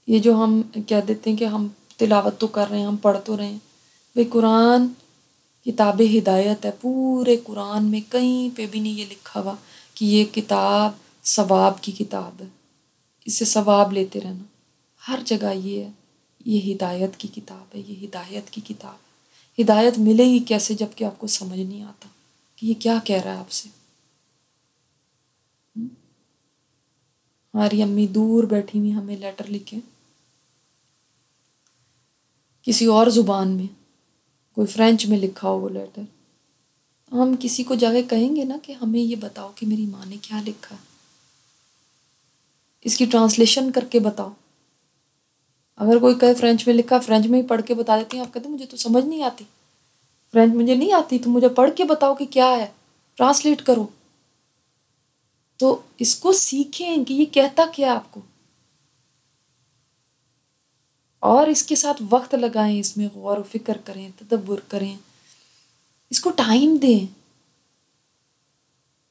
یہ جو ہم کہہ دیتے ہیں کہ ہم تلاوت تو کر رہے ہیں، ہم پڑھ تو رہے ہیں، بھائی قرآن کتاب ہدایت ہے، پورے قرآن میں کہیں پہ بھی نہیں یہ لکھا ہوا کہ یہ کتاب ثواب کی کتاب ہے، اس سے ثواب لیتے رہنا۔ ہر جگہ یہ ہے، یہ ہدایت کی کتاب ہے، یہ ہدایت کی کتاب ہے۔ ہدایت ملے گی کیسے جب کہ آپ کو سمجھ نہیں آتا کہ یہ کیا کہہ رہا ہے آپ سے۔ ہماری امی دور بیٹھی ہوئی ہمیں لیٹر لکھیں کسی اور زبان میں، کوئی فرینچ میں لکھا ہو وہ لیٹر، ہم کسی کو جا کے کہیں گے نا کہ ہمیں یہ بتاؤ کہ میری ماں نے کیا لکھا ہے، اس کی ٹرانسلیشن کر کے بتاؤ۔ اگر کوئی کہے فرینچ میں لکھا، فرینچ میں ہی پڑھ کے بتا دیتی ہیں، آپ کہتے ہیں مجھے تو سمجھ نہیں آتی، فرینچ مجھے نہیں آتی، تو مجھے پڑھ کے بتاؤ کہ کیا ہے، ٹرانسلیٹ کرو۔ تو اس کو سیکھیں کہ یہ کہتا کیا آپ کو، اور اس کے ساتھ وقت لگائیں، اس میں غور و فکر کریں، تدبر کریں، اس کو ٹائم دیں۔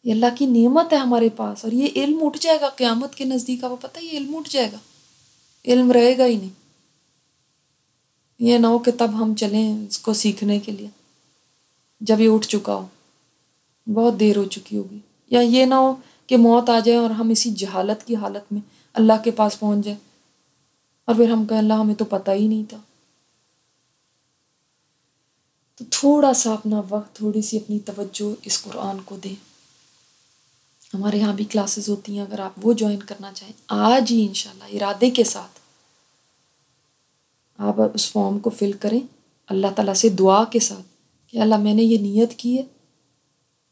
یہ اللہ کی نعمت ہے ہمارے پاس، اور یہ علم اٹھ جائے گا قیامت کے نزدیک، آپ کو پتہ ہے یہ علم اٹھ جائے گا، علم رہے گا ہی نہیں۔ یہ نہ ہو کہ تب ہم چلیں اس کو سیکھنے کے لیے جب یہ اٹھ چکا ہو، بہت دیر ہو چکی ہوگی، یا یہ نہ ہو کہ موت آ جائے اور ہم اسی جہالت کی حالت میں اللہ کے پاس پہنچ جائیں اور پھر ہم کہیں اللہ ہمیں تو پتہ ہی نہیں تھا۔ تو تھوڑا سا اپنا وقت، تھوڑی سی اپنی توجہ اس قرآن کو دیں۔ ہمارے یہاں بھی کلاسز ہوتی ہیں، اگر آپ وہ جوائن کرنا چاہیں آج ہی انشاءاللہ ارادے کے ساتھ آپ اس فارم کو فل کریں، اللہ تعالیٰ سے دعا کے ساتھ کہ اللہ میں نے یہ نیت کی ہے،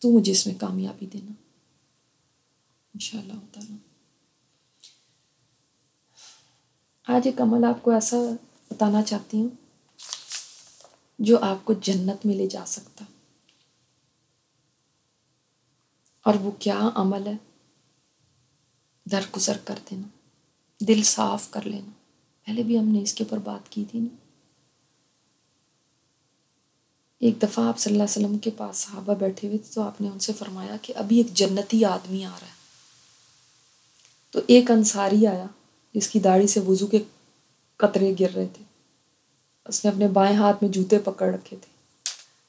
تو مجھے اس میں کامیابی دینا انشاءاللہ تعالیٰ۔ آج ایک عمل آپ کو ایسا بتانا چاہتی ہوں جو آپ کو جنت میں لے جا سکتا، اور وہ کیا عمل ہے؟ درگزر کر دینا، دل صاف کر لینا۔ پہلے بھی ہم نے اس کے اوپر بات کی تھی نا۔ ایک دفعہ آپ صلی اللہ علیہ وسلم کے پاس صحابہ بیٹھے ہوئے تھے، تو آپ نے ان سے فرمایا کہ ابھی ایک جنتی آدمی آ رہا ہے۔ تو ایک انصاری آیا جس کی داڑھی سے وضو کے قطرے گر رہے تھے، اس نے اپنے بائیں ہاتھ میں جوتے پکڑ رکھے تھے۔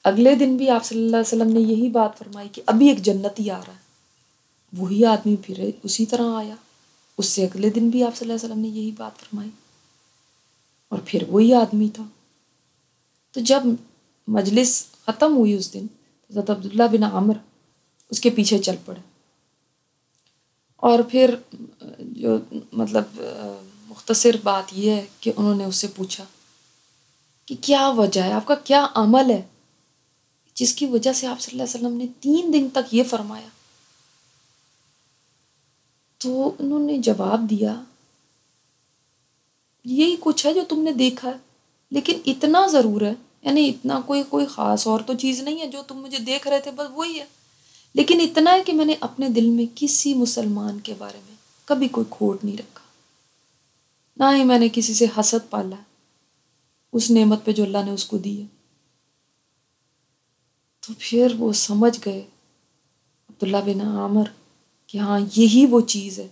اگلے دن بھی آپ صلی اللہ علیہ وسلم نے یہی بات فرمائی کہ ابھی ایک جنتی آ رہا ہے۔ وہی آدمی پھر اسی طرح آیا، اس سے اگلے دن بھی آپ صلی اللہ علیہ وسلم نے یہی بات فرمائی، اور پھر وہی آدمی تھا۔ تو جب مجلس ختم ہوئی اس دن، حضرت عبداللہ بن عامر اس کے پیچھے چل پڑے، اور پھر جو مختصر بات یہ ہے کہ انہوں نے اس سے پوچھا کہ کیا وجہ ہے، آپ کا کیا عمل ہے جس کی وجہ سے آپ صلی اللہ علیہ وسلم نے 3 دن تک یہ فرمایا؟ تو انہوں نے جواب دیا یہی کچھ ہے جو تم نے دیکھا ہے، لیکن اتنا ضرور ہے، یعنی اتنا کوئی خاص اور تو چیز نہیں ہے جو تم مجھے دیکھ رہے تھے، بس وہی ہے، لیکن اتنا ہے کہ میں نے اپنے دل میں کسی مسلمان کے بارے میں کبھی کوئی کھوٹ نہیں رکھا، نہ ہی میں نے کسی سے حسد پالا ہے اس نعمت پہ جو اللہ نے اس کو دی ہے۔ تو پھر وہ سمجھ گئے عبداللہ بن عامر کہ ہاں یہی وہ چیز ہے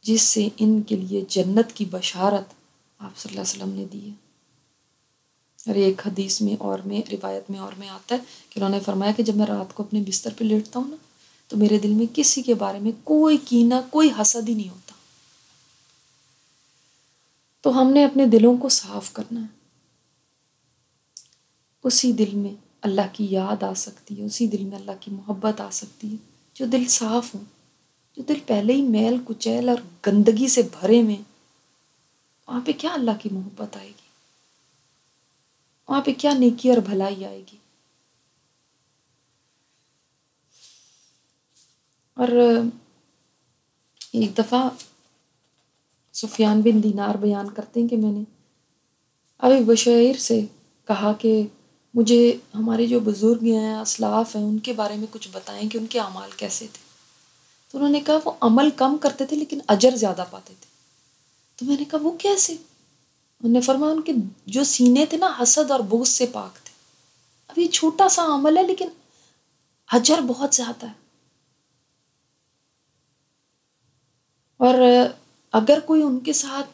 جس سے ان کے لیے جنت کی بشارت آپ صلی اللہ علیہ وسلم نے دی ہے۔ اور ایک حدیث میں اور میں روایت میں اور میں آتا ہے کہ انہوں نے فرمایا کہ جب میں رات کو اپنے بستر پہ لیٹتا ہوں نا، تو میرے دل میں کسی کے بارے میں کوئی کینہ، کوئی حسد ہی نہیں ہوتا۔ تو ہم نے اپنے دلوں کو صاف کرنا ہے، اسی دل میں اللہ کی یاد آ سکتی ہے، اسی دل میں اللہ کی محبت آ سکتی ہے، جو دل صاف ہوں، جو دل پہلے ہی میل کچیل اور گندگی سے بھرے میں، وہاں پہ کیا اللہ کی محبت آئے گی؟ وہاں پہ کیا نیکی اور بھلائی آئے گی؟ اور ایک دفعہ سفیان بن دینار بیان کرتے ہیں کہ میں نے ابی بشیر سے کہا کہ مجھے ہمارے جو بزرگ ہیں، اسلاف ہیں، ان کے بارے میں کچھ بتائیں کہ ان کے اعمال کیسے تھے۔ تو انہوں نے کہا وہ عمل کم کرتے تھے لیکن اجر زیادہ پاتے تھے۔ تو میں نے کہا وہ کیسے؟ انہوں نے فرمایا ان کے جو سینے تھے نا حسد اور بغض سے پاک تھے۔ اب یہ چھوٹا سا عمل ہے لیکن اجر بہت زیادہ ہے۔ اور اگر کوئی ان کے ساتھ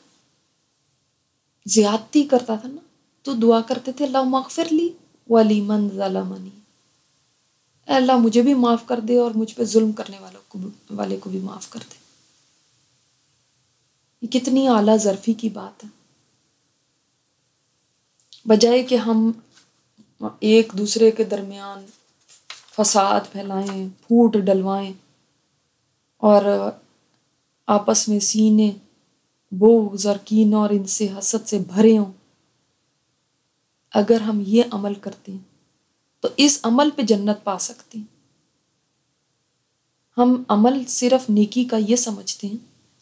زیادتی کرتا تھا نا تو دعا کرتے تھے اللہم اغفر لی ولیمن ظلمنی، اے اللہ مجھے بھی معاف کر دے اور مجھ پہ ظلم کرنے والے کو بھی معاف کر دے۔ یہ کتنی اعلیٰ ظرفی کی بات ہے، بجائے کہ ہم ایک دوسرے کے درمیان فساد پھیلائیں، پھوٹ ڈلوائیں اور آپس میں سینے بغض اور کین اور ان سے حسد سے بھرے ہوں۔ اگر ہم یہ عمل کرتے ہیں تو اس عمل پہ جنت پا سکتے ہیں۔ ہم عمل صرف نیکی کا یہ سمجھتے ہیں،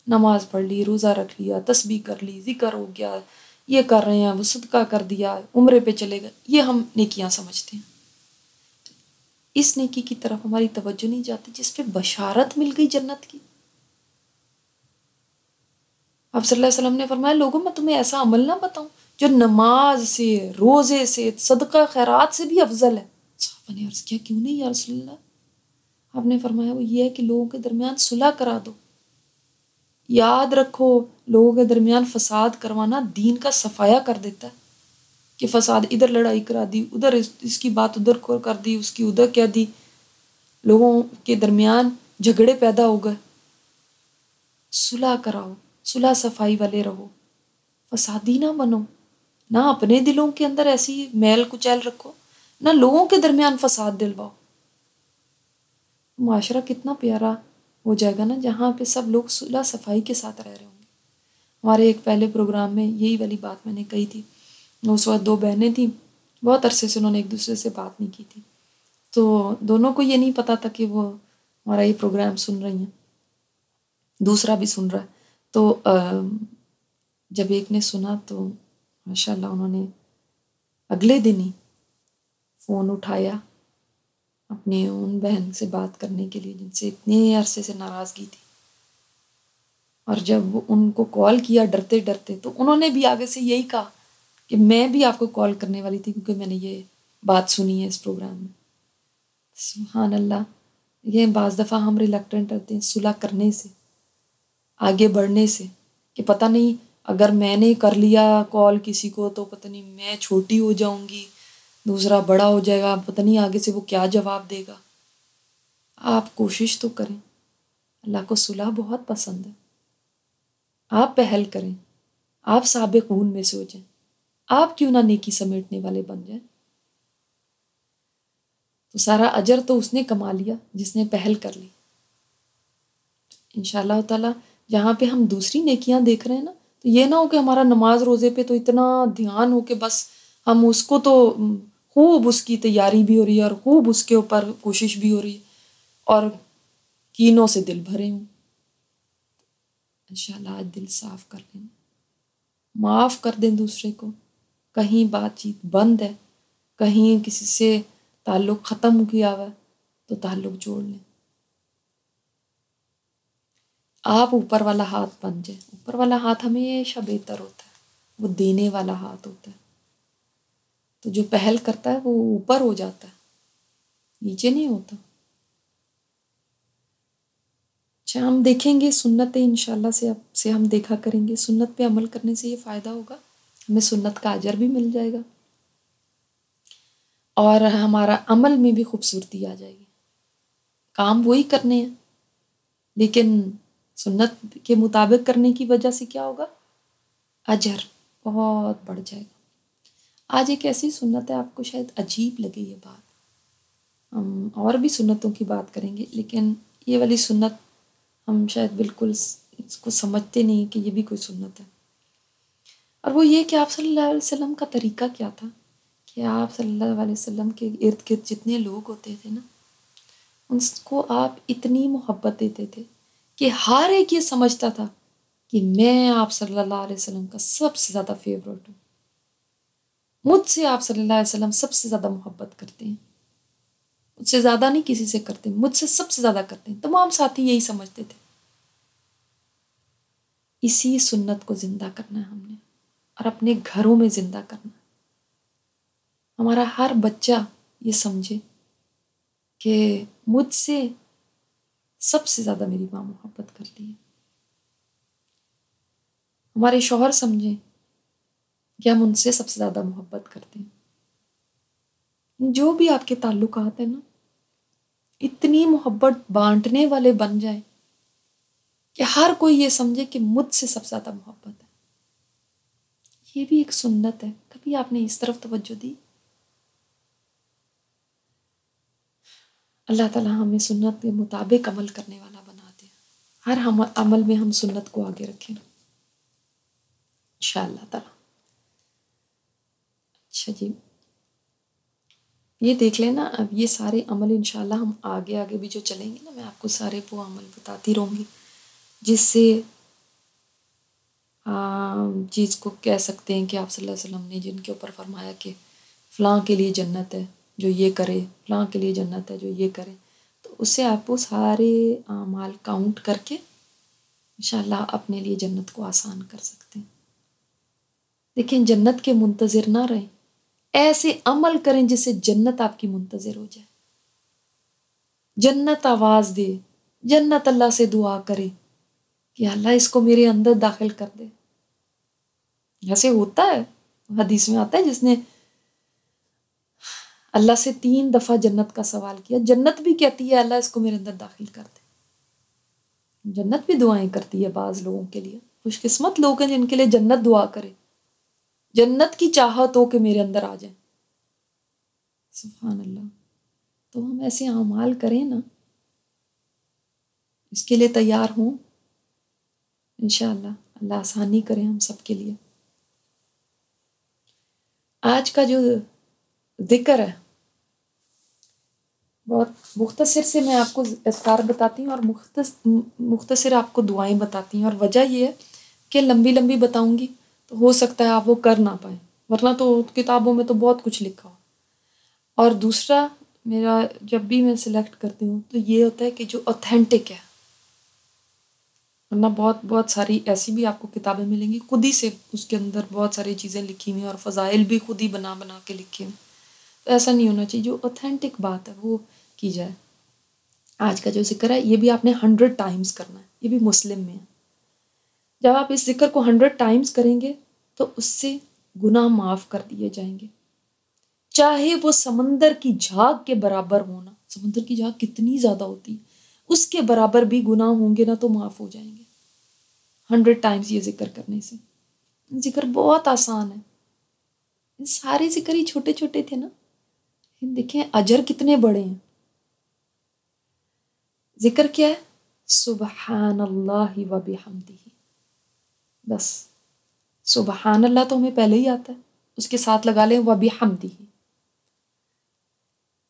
نماز پڑھ لی، روزہ رکھ لیا، تسبیح کر لی، ذکر ہو گیا، یہ کر رہے ہیں، وہ صدقہ کر دیا، عمرے پہ چلے گئے، یہ ہم نیکیاں سمجھتے ہیں۔ اس نیکی کی طرف ہماری توجہ نہیں جاتی جس پہ بشارت مل گئی جنت کی۔ آپ صلی اللہ علیہ وسلم نے فرمایا لوگوں میں تمہیں ایسا عمل نہ بتاؤں جو نماز سے، روزے سے، صدقہ خیرات سے بھی افضل ہے۔ صحابہ نے عرض کیا کیوں نہیں یا رسول اللہ؟ آپ نے فرمایا وہ یہ ہے کہ لوگوں کے درمیان صلح کرا دو۔ یاد رکھو لوگوں کے درمیان فساد کروانا دین کا صفایا کر دیتا ہے، کہ فساد ادھر لڑائی کرا دی، ادھر اس کی بات ادھر کو کر دی، اس کی ادھر کہہ دی، لوگوں کے درمیان جھگڑے پیدا ہو گئے۔ صلح کراؤ، صلح صفائی والے رہو، فسادی نہ بنو، نہ اپنے دلوں کے اندر ایسی میل کچیل رکھو، نہ لوگوں کے درمیان فساد دلواؤ۔ معاشرہ کتنا پیارا ہو جائے گا نا جہاں پہ سب لوگ صلح صفائی کے ساتھ رہ رہے ہوں گے۔ ہمارے ایک پہلے پروگرام میں یہی والی بات میں نے کہی تھی، اس وقت دو بہنیں تھیں، بہت عرصے سے انہوں نے ایک دوسرے سے بات نہیں کی تھی، تو دونوں کو یہ نہیں پتا تھا کہ وہ ہمارا یہ پروگرام سن رہی ہیں، دوسرا بھی سن رہا ہے۔ تو جب ایک نے سنا تو ماشاءاللہ انہوں نے اگلے دن ہی فون اٹھایا اپنے ان بہن سے بات کرنے کے لیے جن سے اتنے عرصے سے ناراضگی تھی، اور جب ان کو کال کیا ڈرتے ڈرتے تو انہوں نے بھی آگے سے یہی کہا کہ میں بھی آپ کو کال کرنے والی تھی کیونکہ میں نے یہ بات سنی ہے اس پروگرام میں۔ سبحان اللہ، یہ بعض دفعہ ہم ریلیکٹنٹ ہوتے ہیں صلح کرنے سے، آگے بڑھنے سے، کہ پتہ نہیں اگر میں نے کر لیا کال کسی کو تو پتہ نہیں میں چھوٹی ہو جاؤں گی، دوسرا بڑا ہو جائے گا، پتہ نہیں آگے سے وہ کیا جواب دے گا۔ آپ کوشش تو کریں، اللہ کو صلح بہت پسند ہے، آپ پہل کریں، آپ سابقون میں سے ہو جائیں، آپ کیوں نہ نیکی سمیٹنے والے بن جائیں۔ تو سارا اجر تو اس نے کما لیا جس نے پہل کر لی۔ انشاءاللہ تعالیٰ جہاں پہ ہم دوسری نیکیاں دیکھ رہے ہیں نا، تو یہ نہ ہو کہ ہمارا نماز روزے پہ تو اتنا دھیان ہو کہ بس ہم اس کو تو خوب اس کی تیاری بھی ہو رہی ہے اور خوب اس کے اوپر کوشش بھی ہو رہی ہے اور کینوں سے دل بھرے ہوں۔ انشاءاللہ آج دل صاف کر لیں، معاف کر دیں دوسرے کو، کہیں بات چیت بند ہے، کہیں کسی سے تعلق ختم کیا ہوا ہے تو تعلق جوڑ لیں۔ آپ اوپر والا ہاتھ بن جائیں، اوپر والا ہاتھ ہمیشہ بہتر ہوتا ہے، وہ دینے والا ہاتھ ہوتا ہے، تو جو پہل کرتا ہے وہ اوپر ہو جاتا ہے، نیچے نہیں ہوتا۔ اچھا ہم دیکھیں گے سنتیں انشاءاللہ سے ہم دیکھا کریں گے، سنت پہ عمل کرنے سے یہ فائدہ ہوگا، ہمیں سنت کا اجر بھی مل جائے گا اور ہمارا عمل میں بھی خوبصورتی آ جائے گی۔ کام وہی کرنے ہیں لیکن سنت کے مطابق کرنے کی وجہ سے کیا ہوگا؟ اجر بہت بڑھ جائے گا۔ آج ایک ایسی سنت ہے آپ کو شاید عجیب لگے یہ بات، ہم اور بھی سنتوں کی بات کریں گے لیکن یہ والی سنت ہم شاید بالکل اس کو سمجھتے نہیں کہ یہ بھی کوئی سنت ہے، اور وہ یہ کہ آپ صلی اللہ علیہ وسلم کا طریقہ کیا تھا کہ آپ صلی اللہ علیہ وسلم کے ارد گرد جتنے لوگ ہوتے تھے نا ان کو آپ اتنی محبت دیتے تھے کہ ہر ایک یہ سمجھتا تھا کہ میں آپ صلی اللہ علیہ وسلم کا سب سے زیادہ فیورٹ ہوں، مجھ سے آپ صلی اللہ علیہ وسلم سب سے زیادہ محبت کرتے ہیں، مجھ سے زیادہ نہیں کسی سے کرتے، مجھ سے سب سے زیادہ کرتے ہیں۔ تمام ساتھی یہی سمجھتے تھے۔ اسی سنت کو زندہ کرنا ہے ہم نے، اور اپنے گھروں میں زندہ کرنا ہے۔ ہمارا ہر بچہ یہ سمجھے کہ مجھ سے سب سے زیادہ میری ماں محبت کرتی ہے، ہمارے شوہر سمجھیں کہ ہم ان سے سب سے زیادہ محبت کرتے ہیں. جو بھی آپ کے تعلقات ہیں نا، اتنی محبت بانٹنے والے بن جائیں کہ ہر کوئی یہ سمجھے کہ مجھ سے سب سے زیادہ محبت ہے. یہ بھی ایک سنت ہے. کبھی آپ نے اس طرف توجہ دی؟ اللہ تعالیٰ ہمیں سنت کے مطابق عمل کرنے والا بنا دے. ہر عمل میں ہم سنت کو آگے رکھیں انشاءاللہ تعالیٰ. اچھا جی، یہ دیکھ لینا. اب یہ سارے عمل انشاءاللہ ہم آگے آگے بھی جو چلیں گے نا، میں آپ کو سارے وہ عمل بتاتی رہوں گی جس سے چیز کو کہہ سکتے ہیں کہ آپ صلی اللہ علیہ وسلم نے جن کے اوپر فرمایا کہ فلاں کے لیے جنت ہے جو یہ کرے، فلاں کے لیے جنت ہے جو یہ کرے، تو اس سے آپ وہ سارے اعمال کاؤنٹ کر کے انشاءاللہ اپنے لیے جنت کو آسان کر سکتے ہیں. دیکھیں، جنت کے منتظر نہ رہیں، ایسے عمل کریں جس سے جنت آپ کی منتظر ہو جائے. جنت آواز دے، جنت اللہ سے دعا کرے کہ اللہ اس کو میرے اندر داخل کر دے. ایسے ہوتا ہے، حدیث میں آتا ہے جس نے اللہ سے 3 دفعہ جنت کا سوال کیا، جنت بھی کہتی ہے اللہ اس کو میرے اندر داخل کر دے. جنت بھی دعائیں کرتی ہے بعض لوگوں کے لیے. خوش قسمت لوگ ہیں جن کے لیے جنت دعا کرے، جنت کی چاہت ہو کہ میرے اندر آ جائیں. سبحان اللہ. تو ہم ایسے اعمال کریں نا، اس کے لیے تیار ہوں انشاءاللہ. اللہ آسانی کرے ہم سب کے لیے. آج کا جو ذکر ہے بہت مختصر سے میں آپ کو اذکار بتاتی ہوں اور مختصر آپ کو دعائیں بتاتی ہیں. اور وجہ یہ ہے کہ لمبی لمبی بتاؤں گی تو ہو سکتا ہے آپ وہ کر نہ پائیں، ورنہ تو کتابوں میں تو بہت کچھ لکھا ہو. اور دوسرا، میرا جب بھی میں سلیکٹ کرتی ہوں تو یہ ہوتا ہے کہ جو اوتھینٹک ہے، ورنہ بہت بہت ساری ایسی بھی آپ کو کتابیں ملیں گی خود ہی سے اس کے اندر بہت ساری چیزیں لکھی ہوئی ہیں اور فضائل بھی خود ہی بنا بنا کے لکھے ہوئے. تو ایسا نہیں ہونا چاہیے. جو اوتھینٹک بات ہے وہ کی جائے. آج کا جو ذکر ہے یہ بھی آپ نے 100 ٹائمز کرنا ہے. یہ بھی مسلم میں ہے. جب آپ اس ذکر کو 100 ٹائمز کریں گے تو اس سے گناہ معاف کر دیے جائیں گے، چاہے وہ سمندر کی جھاگ کے برابر ہونا. سمندر کی جھاگ کتنی زیادہ ہوتی ہے، اس کے برابر بھی گناہ ہوں گے نا تو معاف ہو جائیں گے 100 ٹائمز یہ ذکر کرنے سے. ذکر بہت آسان ہے. سارے ذکر ہی چھوٹے چھوٹے تھے نا، دیکھیں اجر کتنے بڑے ہیں. ذکر کیا ہے؟ سبحان اللہ و بحمدہ. بس سبحان اللہ تو ہمیں پہلے ہی آتا ہے، اس کے ساتھ لگا لیں و بحمدہ.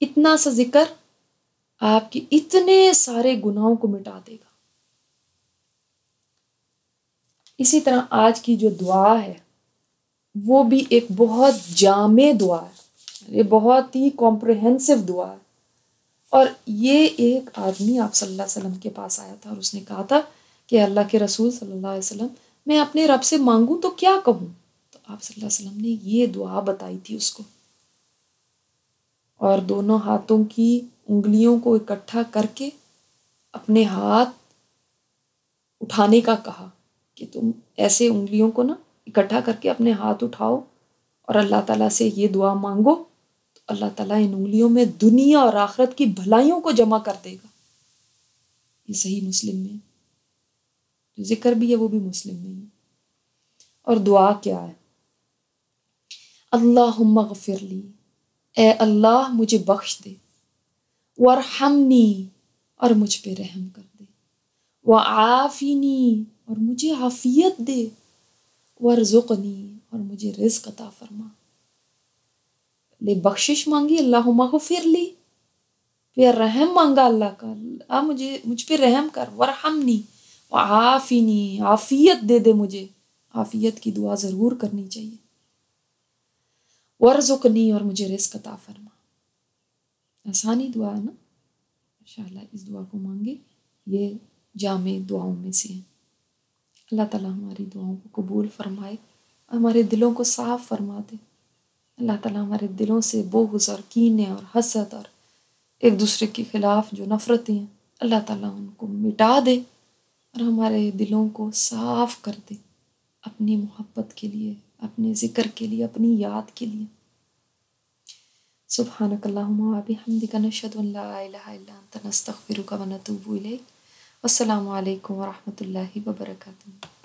اتنا سا ذکر آپ کی اتنے سارے گناہوں کو مٹا دے گا. اسی طرح آج کی جو دعا ہے وہ بھی ایک بہت جامع دعا ہے، یہ بہت ہی کمپریہنسو دعا ہے. اور یہ ایک آدمی آپ صلی اللہ علیہ وسلم کے پاس آیا تھا اور اس نے کہا تھا کہ اللہ کے رسول صلی اللہ علیہ وسلم، میں اپنے رب سے مانگوں تو کیا کہوں؟ تو آپ صلی اللہ علیہ وسلم نے یہ دعا بتائی تھی اس کو، اور دونوں ہاتھوں کی انگلیوں کو اکٹھا کر کے اپنے ہاتھ اٹھانے کا کہا کہ تم ایسے انگلیوں کو نا اکٹھا کر کے اپنے ہاتھ اٹھاؤ اور اللہ تعالیٰ سے یہ دعا مانگو، تو اللہ تعالیٰ ان انگلیوں میں دنیا اور آخرت کی بھلائیوں کو جمع کر دے گا. یہ صحیح مسلم میں ہے. جو ذکر بھی ہے وہ بھی مسلم میں ہے. اور دعا کیا ہے؟ اللہم اغفر لی، اے اللہ مجھے بخش دے، وارحمنی اور مجھ پہ رحم کر دے، وعافینی اور مجھے عافیت دے، وارزقنی اور مجھے رزق عطا فرما. لے بخشش مانگی اللہم اغفر لی، پھر رحم مانگا اللہ کا، اللہ مجھ پہ رحم کر، ورحمنی وعافینی عافیت دے مجھے. عافیت کی دعا ضرور کرنی چاہیے. ورزقنی اور مجھے رزق عطا فرما. آسانی دعا ہے نا، انشاءاللہ اس دعا کو مانگے. یہ جامع دعاؤں میں سے ہیں. اللہ تعالیٰ ہماری دعاؤں کو قبول فرمائے، ہمارے دلوں کو صاف فرما دے. اللہ تعالیٰ ہمارے دلوں سے بغض اور کینے اور حسد اور ایک دوسرے کے خلاف جو نفرتیں ہیں اللہ تعالیٰ ان کو مٹا دے اور ہمارے دلوں کو صاف کر دے اپنی محبت کے لیے، اپنے ذکر کے لیے، اپنی یاد کے لیے۔ سبحانک اللہم و بحمدک نشہد ان لا الہ الا انت نستغفرک و نتوب الیک۔ السلام علیکم ورحمۃ اللہ وبرکاتہ۔